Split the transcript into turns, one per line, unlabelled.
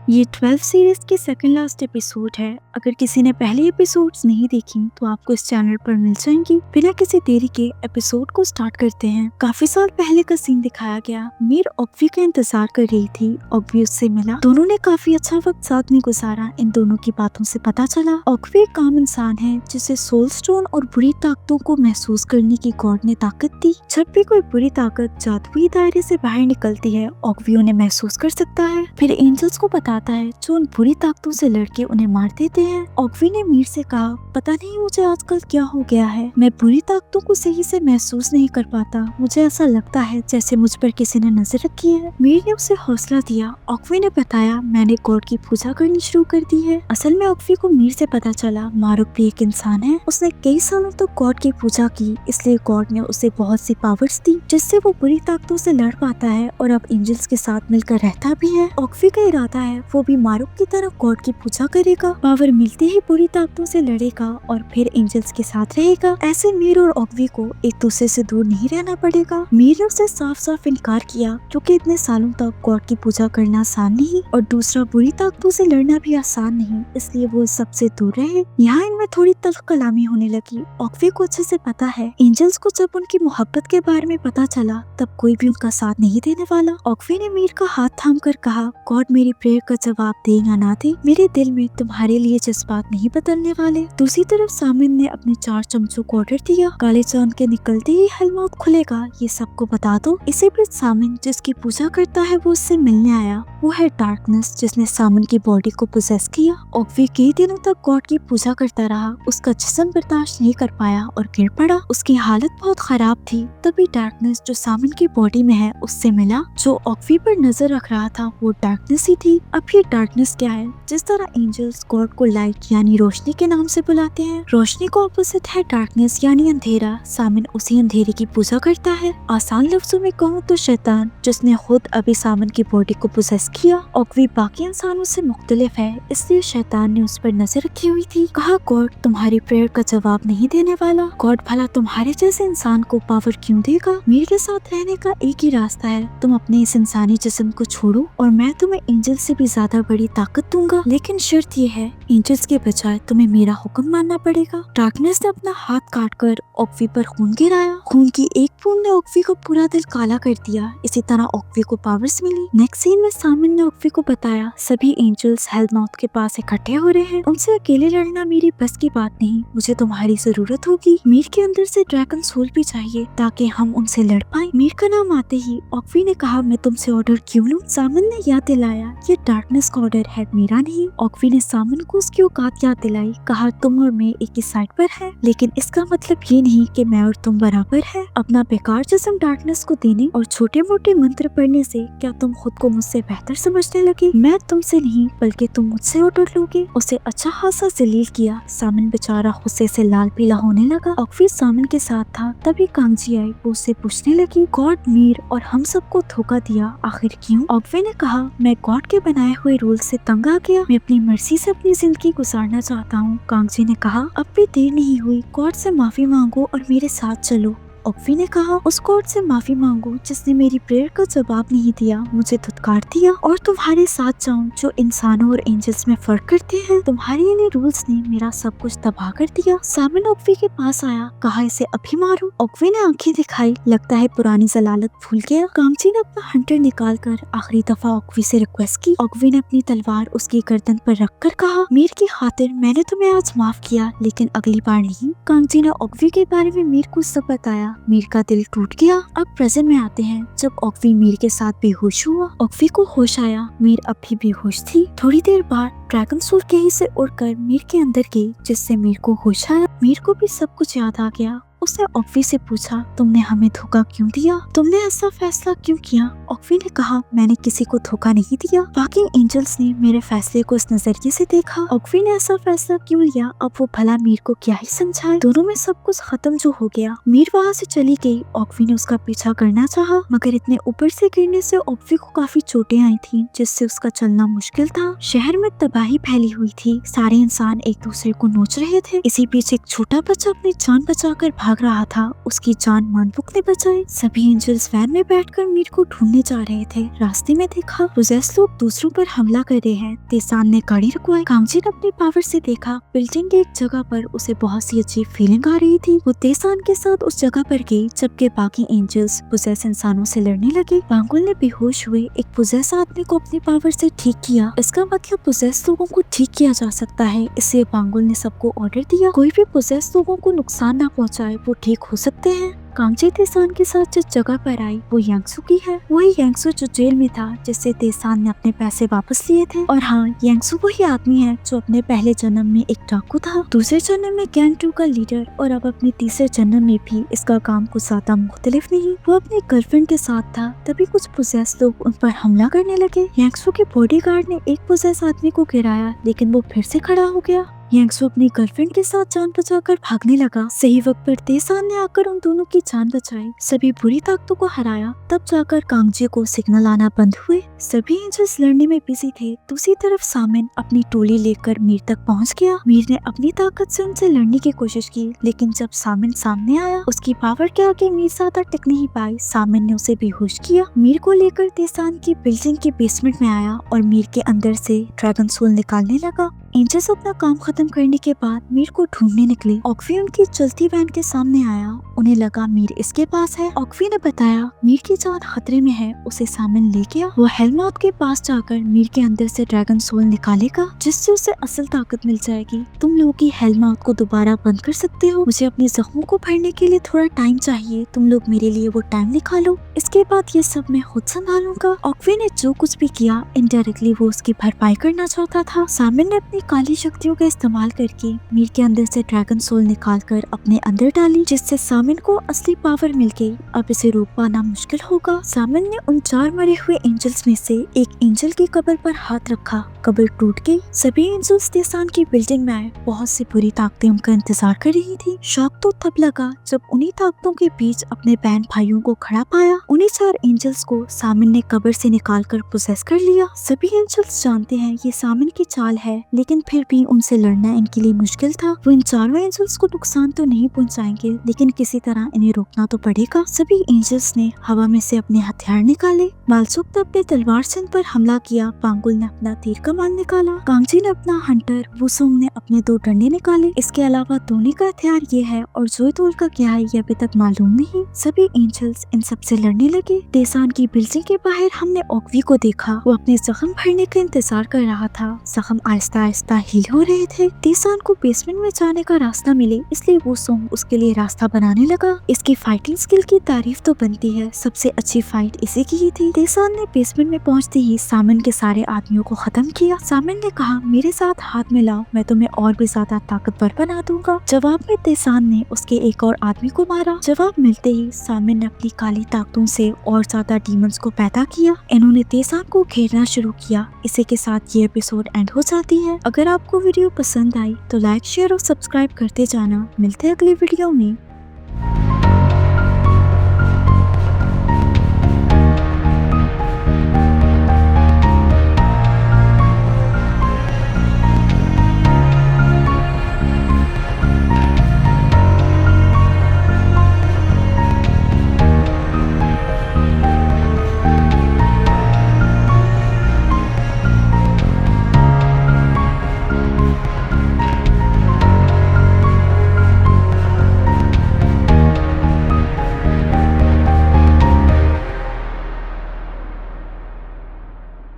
ये 12 सीरीज की second last episode है। अगर किसी ने पहले एपिसोड्स नहीं देखी तो आपको इस चैनल पर मिल जाएंगी। बिना किसी देरी के एपिसोड को स्टार्ट करते हैं। काफी साल पहले का सीन दिखाया गया। मीर ऑक्वी का इंतजार कर रही थी। ऑक्वी उससे मिला। दोनों ने काफी अच्छा वक्त साथ में गुजारा। इन दोनों की बातों से पता चला ऑक्वी एक आम इंसान है जिसे सोल स्टोन और बुरी ताकतों को महसूस करने की गॉड ने ताकत दी। जब भी कोई बुरी ताकत जादुई दायरे से बाहर निकलती है ऑक्वी उन्हें महसूस कर सकता है। फिर एंजल्स को बताता है जो उन बुरी ताकतों से लड़के उन्हें मार देते हैं। ऑक्वी ने मीर से कहा, पता नहीं मुझे आजकल क्या हो गया है, मैं बुरी ताकतों को सही से महसूस नहीं कर पाता। मुझे ऐसा लगता है जैसे मुझ पर किसी ने नजर रखी है। मीर ने उसे हौसला दिया। ऑक्वी ने बताया, मैंने गॉड की पूजा करनी शुरू कर दी है। असल में ऑक्वी को मीर से पता चला मारुक भी एक इंसान है। उसने कई सालों तक गॉड की पूजा की, इसलिए गॉड ने उसे बहुत सी पावर्स दी जिससे वो बुरी ताकतों से लड़ पाता है और अब एंजल्स के साथ मिलकर रहता भी है। ऑक्वी का इरादा है वो भी मारुक की तरह गॉड की पूजा करेगा। पावर मिलते ही बुरी ताकतों से लड़ेगा और फिर एंजल्स के साथ रहेगा। ऐसे मीर और ऑक्वी को एक दूसरे से दूर नहीं रहना पड़ेगा। मीर ने उसे साफ साफ इनकार किया क्योंकि इतने सालों तक गॉड की पूजा करना आसान नहीं और दूसरा बुरी ताकतों से लड़ना भी आसान नहीं, इसलिए वो सबसे दूर रहे। यहाँ इनमें थोड़ी तल्ख कलामी होने लगी। ऑक्वी को अच्छे से पता है एंजल्स को जब उनकी मोहब्बत के बारे में पता चला तब कोई भी उनका साथ नहीं देने वाला। ऑक्वी ने मीर का हाथ थाम कर कहा, गॉड मेरी प्रेयर का जवाब दे या ना दे, मेरे दिल में तुम्हारे लिए जज्बात नहीं बदलने वाले। दूसरी तरफ सामिन ने अपने 4 चमचों को ऑर्डर दिया, काले चांद के निकलते ही हेलमाउथ खुलेगा, ये सबको बता दो। इसी बीच सामिन जिसकी पूजा करता है वो उससे मिलने आया। वो है डार्कनेस जिसने सामिन की बॉडी को पोजेस किया। ऑक्वी कई दिनों तक गॉड की पूजा करता रहा। उसका जिस्म बर्दाश्त नहीं कर पाया और गिर पड़ा। उसकी हालत बहुत खराब थी। तभी डार्कनेस जो सामिन की बॉडी में है उससे मिला। जो ऑक्वी पर नजर रख रहा था वो डार्कनेस ही थी। अब ये डार्कनेस क्या है? जिस तरह एंजल्स गॉड को लाइट यानी रोशनी के नाम से बुलाते हैं, रोशनी को ऑपोजिट है डार्कनेस यानी अंधेरा। सामिन उसी अंधेरे की पूजा करता है। आसान लफ्जों में कहूँ तो शैतान जिसने खुद अभी सामिन की बॉडी को पोजेस किया। ऑक्वी बाकी इंसानों से मुख्तलिफ है, इसलिए शैतान ने उस पर नजर रखी हुई थी। कहा, गॉड तुम्हारी प्रेयर का जवाब नहीं देने वाला। गॉड भला तुम्हारे जैसे इंसान को पावर क्यों देगा? मेरे के साथ रहने का एक ही रास्ता है, तुम अपने इस इंसानी जिस्म को छोड़ो और मैं तुम्हें एंजल से भी ज्यादा बड़ी ताकत दूंगा। लेकिन शर्त ये है, एंजल्स के बजाय तुम्हें मेरा हुक्म मानना पड़ेगा। डार्कनेस ने अपना हाथ काटकर ऑक्वी पर खून गिराया। खून की एक बूंद ने ऑक्वी को पूरा दिल काला कर दिया। इसी तरह ऑक्वी को पावर्स मिली। नेक्स्ट सीन में सामिन ने ऑक्वी को बताया, सभी एंजल्स हेलमाउथ के पास इकट्ठे हो रहे हैं। उनसे अकेले लड़ना मेरी बस की बात नहीं, मुझे तुम्हारी जरूरत होगी। मीर के अंदर से ड्रैगन सोल भी चाहिए ताकि हम उनसे लड़ पाएं। मीर का नाम आते ही ऑक्वी ने कहा, मैं तुमसे ऑर्डर क्यों लूं? सामिन ने याद दिलाया, ये डार्कनेस का ऑर्डर है, मेरा नहीं। ऑक्वी ने सामिन को उसकी औकात याद दिलाई। कहा, तुम और मैं एक ही साइड पर है, लेकिन इसका मतलब ये नहीं कि मैं और तुम बराबर है। अपना बेकार जिस्म डार्कनेस को देने और छोटे मोटे मंत्र पढ़ने से क्या तुम खुद को मुझसे बेहतर समझने लगे? मैं तुमसे नहीं बल्कि तुम मुझसे ऑर्डर लोगे। उसे अच्छा खासा जलील किया। सामिन बेचारा गुस्से से लाल पीला होने लगा। ऑक्वी सामिन के साथ था, तभी कांगजी आई। वो उससे पूछने लगी, गॉड मीर और हम सबको धोखा दिया, आखिर क्यों? ऑक्वी ने कहा, मैं गॉड के बनाए हुए रूल से तंग आ गया। मैं अपनी मर्जी से अपनी जिंदगी गुजारना चाहता हूँ। कांगजी ने कहा, अब भी देर नहीं हुई, गॉड से माफी मांगो और मेरे साथ चलो। ऑक्वी ने कहा, उस गॉड से माफी मांगो जिसने मेरी प्रेयर का जवाब नहीं दिया, मुझे धुतकार दिया और तुम्हारे साथ जाऊं जो इंसानों और एंजल्स में फर्क करते हैं। तुम्हारे इन्हीं रूल्स ने मेरा सब कुछ तबाह कर दिया। सामिन ऑक्वी के पास आया। कहा, इसे अभी मारो। ऑक्वी ने आंखें दिखाई। लगता है पुरानी जलालत भूल गया। कांगजी ने अपना हंटर निकाल कर आखिरी दफा ऑक्वी से रिक्वेस्ट की। ऑक्वी ने अपनी तलवार उसकी गर्दन पर रखकर कहा, मीर की खातिर मैंने तुम्हें आज माफ किया, लेकिन अगली बार नहीं। कांगजी ने ऑक्वी के बारे में मीर को सब बताया। मीर का दिल टूट गया। अब प्रेजेंट में आते हैं, जब ऑक्वी मीर के साथ बेहोश हुआ। ऑक्वी को होश आया। मीर अब भी बेहोश थी। थोड़ी देर बाद ड्रैगन सोल कहीं से उड़कर मीर के अंदर गई, जिससे मीर को होश आया। मीर को भी सब कुछ याद आ गया। उसने ऑक्वी से पूछा, तुमने हमें धोखा क्यों दिया? तुमने ऐसा फैसला क्यों किया? ऑक्वी ने कहा, मैंने किसी को धोखा नहीं दिया। बाकी एंजल्स ने मेरे फैसले को इस नजरिए से देखा। ऑक्वी ने ऐसा फैसला क्यों लिया? अब वो भला मीर को क्या ही समझाए। दोनों में सब कुछ खत्म जो हो गया। मीर वहाँ से चली गई। ऑक्वी ने उसका पीछा करना चाहा, मगर इतने ऊपर से गिरने से ऑक्वी को काफी चोटें आई थी, जिससे उसका चलना मुश्किल था। शहर में तबाही फैली हुई थी। सारे इंसान एक दूसरे को नोच रहे थे। इसी बीच एक छोटा बच्चा अपनी जान बचाकर भाग रहा था उसकी जान मानवुक ने बचाई। सभी एंजल्स वैन में बैठकर मीर को ढूंढने जा रहे थे। रास्ते में देखा पोजेस लोग दूसरों पर हमला कर रहे हैं। तेसान ने गाड़ी रुकवाई। कांगजी ने अपने पावर से देखा बिल्डिंग के एक जगह पर उसे बहुत सी अजीब फीलिंग आ रही थी। वो तेसान के साथ उस जगह पर गई जबकि बाकी एंजल्स पोजेस इंसानों से लड़ने लगे। बांगुल ने बेहोश हुए एक पोजेस आदमी को अपने पावर से ठीक किया। इसका मतलब पोजेस लोगों को ठीक किया जा सकता है। इसलिए बांगुल ने सबको ऑर्डर दिया कोई भी पोजेस लोगों को नुकसान न पहुंचाए, वो ठीक हो सकते हैं। कांगजी तेसान के साथ जिस जगह पर आई वो यांगसू की है। वही यांगसू जो जेल में था जिससे तेसान ने अपने पैसे वापस लिए थे। और हाँ, यांगसू वही आदमी है जो अपने पहले जन्म में एक डाकू था, दूसरे जन्म में गैंग 2 का लीडर और अब अपने तीसरे जन्म में भी इसका काम कुछ ज्यादा मुख्तलिफ नहीं। वो अपनी गर्लफ्रेंड के साथ था तभी कुछ पोजेस लोग उन पर हमला करने लगे। यांगसू के बॉडीगार्ड ने एक पोजेस आदमी को गिराया लेकिन वो फिर से खड़ा हो गया। यांगसू अपनी गर्लफ्रेंड के साथ जान बचाकर भागने लगा। सही वक्त पर तेसान ने आकर उन दोनों की जान बचाई, सभी बुरी ताकतों को हराया। तब जाकर कांगजी को सिग्नल आना बंद हुए। सभी एंजल्स लड़ने में बिजी थे। दूसरी तरफ सामिन अपनी टोली लेकर मीर तक पहुंच गया। मीर ने अपनी ताकत से उनसे लड़ने की कोशिश की लेकिन जब सामिन सामने आया उसकी पावर के आगे मीर ज्यादा टिक नहीं पाई। सामिन ने उसे बेहोश किया। मीर को लेकर तेसान की बिल्डिंग के बेसमेंट में आया और मीर के अंदर से ड्रैगन सोल निकालने लगा। एंजल्स अपना काम खत्म करने के बाद मीर को ढूंढने निकले। ऑक्वी उनकी चलती वैन के सामने आया। उन्हें लगा मीर इसके पास है। ऑक्वी ने बताया मीर की जान खतरे में है, उसे सामने ले गया। वो हेलमाउथ के पास जाकर मीर के अंदर से ड्रैगन सोल निकालेगा जिससे उसे असल ताकत मिल जाएगी। तुम लोगों की हेलमाउथ को दोबारा बंद कर सकते हो। मुझे अपने जख्मों को भरने के लिए थोड़ा टाइम चाहिए, तुम लोग मेरे लिए वो टाइम निकालो। इसके बाद ये सब मैं खुद संभालूंगा। ऑक्वी ने जो कुछ भी किया इनडायरेक्टली वो उसकी भरपाई करना चाहता था। सामिन ने अपनी काली शक्तियों का इस्तेमाल करके मीर के अंदर से ड्रैगन सोल निकालकर अपने अंदर डाली जिससे सामिन को असली पावर मिल गई। अब इसे रोक पाना मुश्किल होगा। सामिन ने उन 4 मरे हुए एंजल्स में से एक एंजल की कब्र पर हाथ रखा। कब्र टूट गई। सभी एंजल्स तेसान की बिल्डिंग में आए। बहुत सी बुरी ताकतें उनका इंतजार कर रही थी। शौक तो तब लगा जब उन्हीं ताकतों के बीच अपने बहन भाइयों को खड़ा पाया। उन्हीं 4 एंजल्स को सामिन ने कब्र से निकालकर पोसेस कर लिया। सभी एंजल्स जानते हैं ये सामिन की चाल है लेकिन फिर भी उनसे लड़ना इनके लिए मुश्किल था। वो इन 4 एंजल्स को नुकसान तो नहीं पहुंचाएंगे लेकिन किसी तरह इन्हें रोकना तो पड़ेगा। सभी एंजल्स ने हवा में से अपने हथियार निकाले। मालसुक ने अपने तलवार से इन पर हमला किया। बांगुल ने अपना तीर कमान निकाला। कांगजी ने अपना हंटर, वुसुंग ने अपने 2 डंडे निकाले। इसके अलावा धोनी का हथियार ये है और जोयतोल का क्या है ये अभी तक मालूम नहीं। सभी एंजल्स इन सब से लड़ने लगे। तेसान की बिल्डिंग के बाहर हमने ऑक्वी को देखा। वो अपने जख्म भरने का इंतजार कर रहा था। जख्म आहिस्ता आहिस्ता हील हो रहे थे। तेसान को बेसमेंट में जाने का रास्ता मिले इसलिए वो सोंग उसके लिए रास्ता बनाने लगा। इसकी फाइटिंग स्किल की तारीफ तो बनती है, सबसे अच्छी फाइट इसी की थी। तेसान ने बेसमेंट में पहुंचते ही सामिन के सारे आदमियों को खत्म किया। सामिन ने कहा मेरे साथ हाथ मिलाओ, मैं तुम्हें और भी ज्यादा ताकतवर बना दूंगा। जवाब में तेसान ने उसके एक और आदमी को मारा। जवाब मिलते ही सामिन ने अपनी काली ताकतों से और ज्यादा डीमंस को पैदा किया। इन्होंने तेसान को घेरना शुरू किया। इसी के साथ ये एपिसोड एंड हो जाती है। अगर आपको वीडियो पसंद आई तो लाइक, शेयर और सब्सक्राइब करते जाना। मिलते हैं अगली वीडियो में।